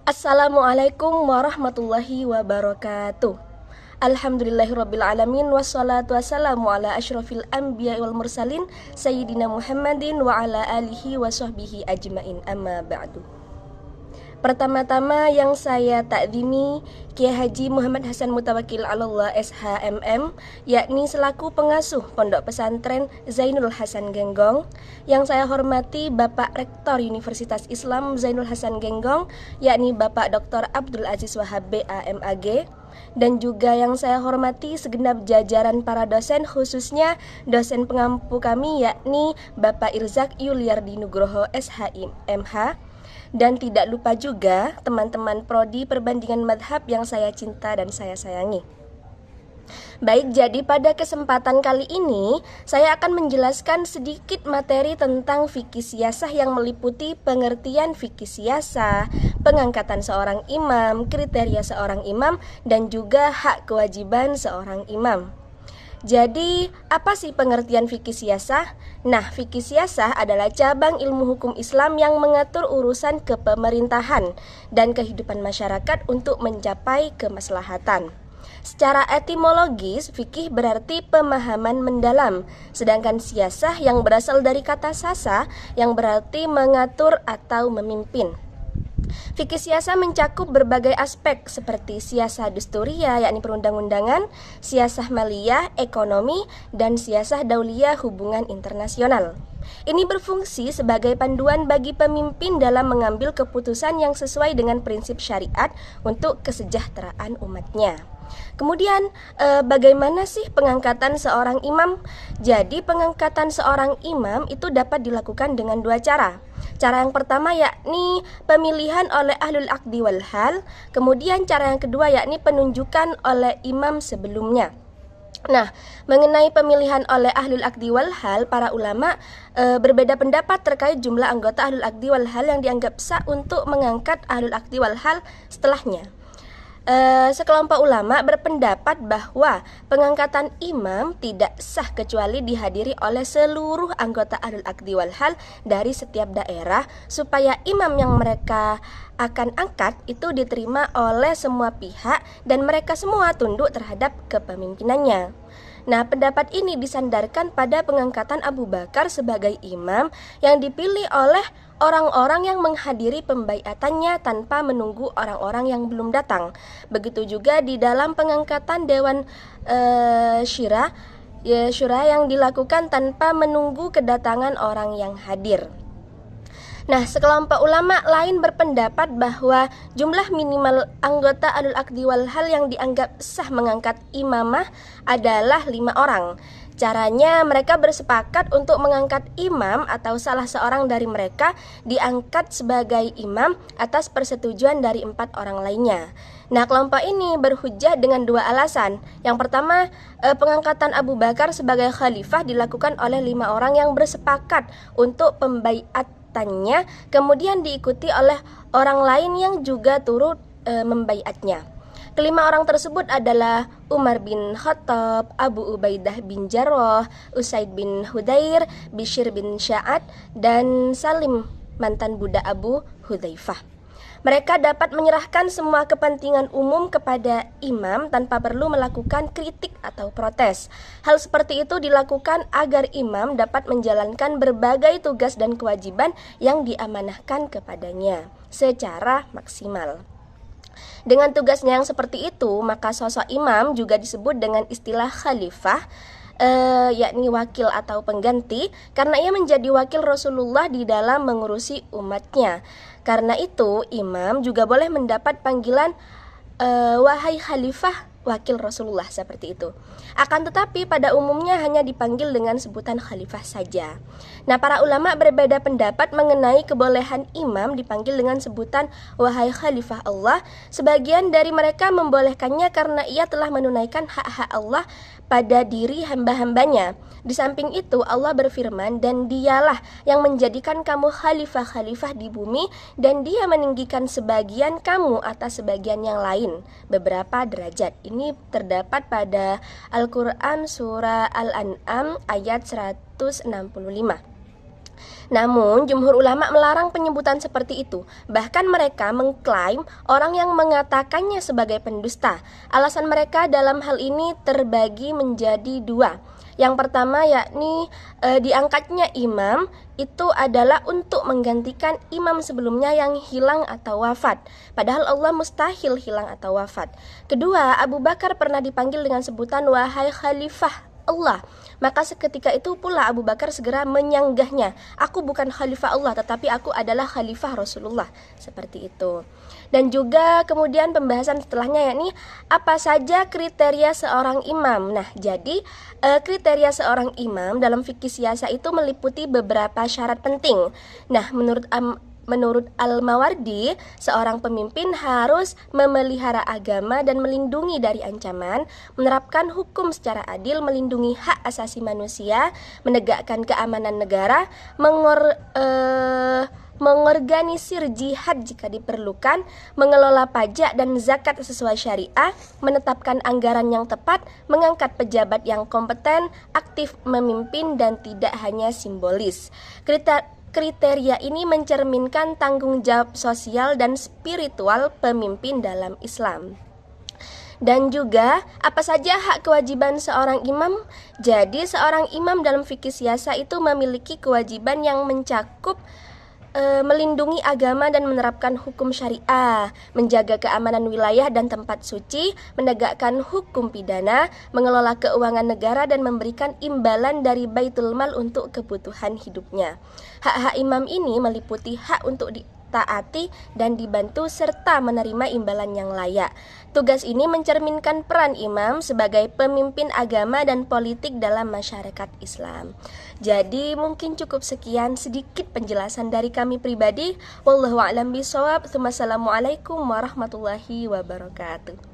Assalamualaikum warahmatullahi wabarakatuh. Alhamdulillahirabbil alamin wassalatu wassalamu ala asyrafil anbiya wal mursalin sayyidina Muhammadin wa ala alihi wa sahbihi ajmain, amma ba'du. Pertama-tama yang saya takzimi Kiai Haji Muhammad Hasan Mutawakil Allah SHMM, yakni selaku pengasuh Pondok Pesantren Zainul Hasan Genggong. Yang saya hormati Bapak Rektor Universitas Islam Zainul Hasan Genggong, yakni Bapak Dr. Abdul Aziz Wahab BAMAG. Dan juga yang saya hormati segenap jajaran para dosen, khususnya dosen pengampu kami, yakni Bapak Irzak Yuliardi Nugroho SHIMH. Dan tidak lupa juga teman-teman prodi perbandingan madhab yang saya cinta dan saya sayangi. Baik, jadi pada kesempatan kali ini saya akan menjelaskan sedikit materi tentang fikih siyasah yang meliputi pengertian fikih siyasah, pengangkatan seorang imam, kriteria seorang imam, dan juga hak kewajiban seorang imam. Jadi, apa sih pengertian fikih siyasah? Nah, fikih siyasah adalah cabang ilmu hukum Islam yang mengatur urusan kepemerintahan dan kehidupan masyarakat untuk mencapai kemaslahatan. Secara etimologis, fikih berarti pemahaman mendalam, sedangkan siyasah yang berasal dari kata sasa yang berarti mengatur atau memimpin. Fikih siasah mencakup berbagai aspek seperti siasah dusturia yakni perundang-undangan, siasah maliyah, ekonomi, dan siasah dauliyah hubungan internasional. Ini berfungsi sebagai panduan bagi pemimpin dalam mengambil keputusan yang sesuai dengan prinsip syariat untuk kesejahteraan umatnya. Kemudian bagaimana sih pengangkatan seorang imam? Jadi pengangkatan seorang imam itu dapat dilakukan dengan dua cara. Cara yang pertama yakni pemilihan oleh ahlul aqdi wal hal. Kemudian cara yang kedua yakni penunjukan oleh imam sebelumnya. Nah, mengenai pemilihan oleh ahlul aqdi wal hal, para ulama berbeda pendapat terkait jumlah anggota ahlul aqdi wal hal yang dianggap sah untuk mengangkat ahlul aqdi wal hal setelahnya. Sekelompok ulama berpendapat bahwa pengangkatan imam tidak sah kecuali dihadiri oleh seluruh anggota ahlul aqdi wal hal dari setiap daerah, supaya imam yang mereka akan angkat itu diterima oleh semua pihak dan mereka semua tunduk terhadap kepemimpinannya. Nah, pendapat ini disandarkan pada pengangkatan Abu Bakar sebagai imam yang dipilih oleh orang-orang yang menghadiri pembaiatannya tanpa menunggu orang-orang yang belum datang. Begitu juga di dalam pengangkatan Dewan Syura yang dilakukan tanpa menunggu kedatangan orang yang hadir. Nah, sekelompok ulama lain berpendapat bahwa jumlah minimal anggota ahlul aqdi wal hal yang dianggap sah mengangkat imamah adalah 5 orang. Caranya mereka bersepakat untuk mengangkat imam atau salah seorang dari mereka diangkat sebagai imam atas persetujuan dari 4 orang lainnya. Nah, kelompok ini berhujjah dengan 2 alasan. Yang pertama, pengangkatan Abu Bakar sebagai khalifah dilakukan oleh 5 orang yang bersepakat untuk pembaiatannya, kemudian diikuti oleh orang lain yang juga turut membaiatnya. Kelima orang tersebut adalah Umar bin Khattab, Abu Ubaidah bin Jarrah, Usaid bin Hudair, Bishr bin Sya'ad, dan Salim, mantan budak Abu Hudzaifah. Mereka dapat menyerahkan semua kepentingan umum kepada imam tanpa perlu melakukan kritik atau protes. Hal seperti itu dilakukan agar imam dapat menjalankan berbagai tugas dan kewajiban yang diamanahkan kepadanya secara maksimal. Dengan tugasnya yang seperti itu, maka sosok imam juga disebut dengan istilah khalifah, yakni wakil atau pengganti, karena ia menjadi wakil Rasulullah di dalam mengurusi umatnya. Karena itu, imam juga boleh mendapat panggilan wahai khalifah wakil Rasulullah seperti itu. Akan tetapi pada umumnya hanya dipanggil dengan sebutan khalifah saja. Nah, para ulama berbeda pendapat mengenai kebolehan imam dipanggil dengan sebutan wahai khalifah Allah. Sebagian dari mereka membolehkannya karena ia telah menunaikan hak-hak Allah pada diri hamba-hambanya. Di samping itu Allah berfirman, dan dialah yang menjadikan kamu khalifah-khalifah di bumi, dan dia meninggikan sebagian kamu atas sebagian yang lain beberapa derajat. Ini terdapat pada Al-Quran surah Al-An'am ayat 165. Namun, jumhur ulama melarang penyebutan seperti itu. Bahkan mereka mengklaim orang yang mengatakannya sebagai pendusta. Alasan mereka dalam hal ini terbagi menjadi dua. Yang pertama yakni diangkatnya imam itu adalah untuk menggantikan imam sebelumnya yang hilang atau wafat. Padahal Allah mustahil hilang atau wafat. Kedua, Abu Bakar pernah dipanggil dengan sebutan wahai khalifah Allah. Maka seketika itu pula Abu Bakar segera menyanggahnya. Aku bukan khalifah Allah, tetapi aku adalah khalifah Rasulullah. Seperti itu. Dan juga kemudian pembahasan setelahnya yakni apa saja kriteria seorang imam. Nah, jadi kriteria seorang imam dalam fikih siasa itu meliputi beberapa syarat penting. Nah, Menurut Al-Mawardi, seorang pemimpin harus memelihara agama dan melindungi dari ancaman, menerapkan hukum secara adil, melindungi hak asasi manusia, menegakkan keamanan negara, mengorganisir jihad jika diperlukan, mengelola pajak dan zakat sesuai syariah, menetapkan anggaran yang tepat, mengangkat pejabat yang kompeten, aktif memimpin dan tidak hanya simbolis. Kriteria ini mencerminkan tanggung jawab sosial dan spiritual pemimpin dalam Islam. Dan juga apa saja hak kewajiban seorang imam? Jadi seorang imam dalam fikih siasa itu memiliki kewajiban yang mencakup melindungi agama dan menerapkan hukum syariah, menjaga keamanan wilayah dan tempat suci, menegakkan hukum pidana, mengelola keuangan negara dan memberikan imbalan dari Baitul Mal untuk kebutuhan hidupnya. Hak-hak imam ini meliputi hak untuk ditaati dan dibantu serta menerima imbalan yang layak. Tugas ini mencerminkan peran imam sebagai pemimpin agama dan politik dalam masyarakat Islam. Jadi mungkin cukup sekian sedikit penjelasan dari kami pribadi. Wallahu a'lam bishawab. Wassalamualaikum warahmatullahi wabarakatuh.